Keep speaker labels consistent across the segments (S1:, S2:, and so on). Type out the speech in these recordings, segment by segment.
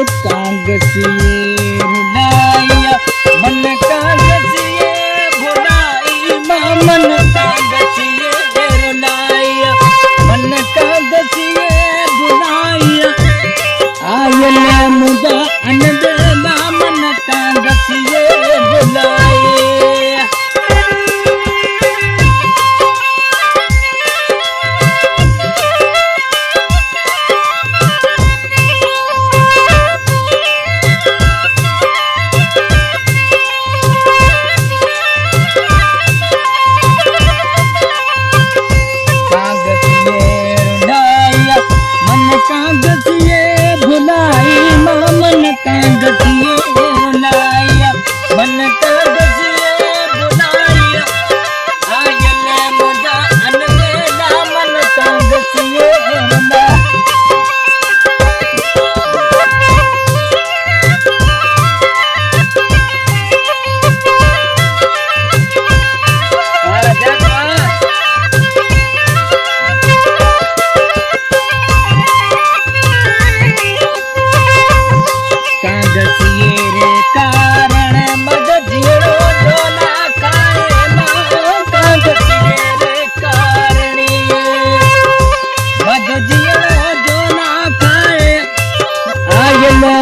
S1: कागसिए रुलाया मन कागसिए भुलाई मन कागसिए रुलाया मन कागसिए भुलाया आयल मुदा अनदेला मन कागसिए भुलाया कागसिए भुलाई मन कागसिए रुलाया मन कागसिए भुलाया आयल मुदा अनदेला मन कागसिए रुलाया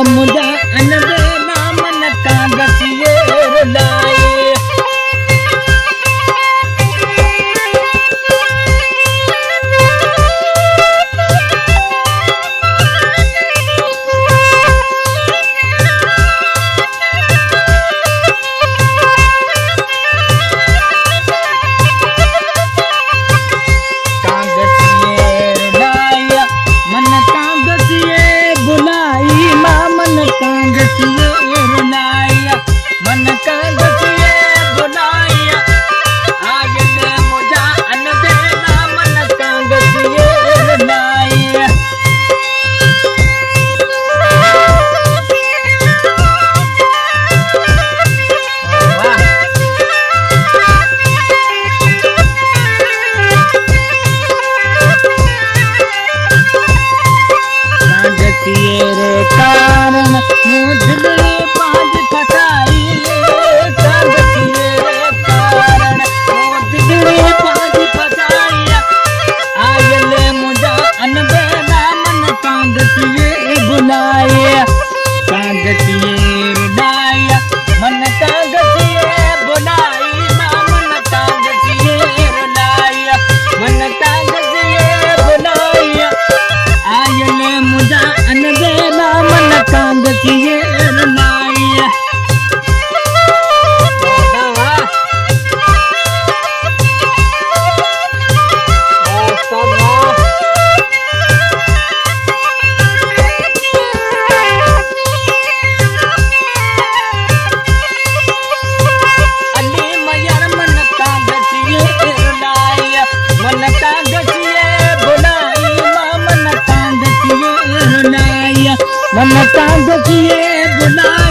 S1: मुदा अनदेला मन कागसिए रुलाए कागसिए रुलाया मन कागसिए भुलाया आयल मुदा अनदेला मन कागसिए रुलाया कागसिए रे कारण मुझे पाज फसाई कागसिए रे कारण मुझे पाज फसाई आयल मुदा अनदेला मन कागसिए भुलाया कागसिए रुलाया मन कागसिए भुलाई मन कागसिए रुलाया मन कागसिए भुलाया आयल मुदा अनदेला मन कागसिए रुलाया अली मयर मन कागसिए रुलाया मन कागसिए भुलाई मन कागसिए रुलाया मन कागसिए भुलाया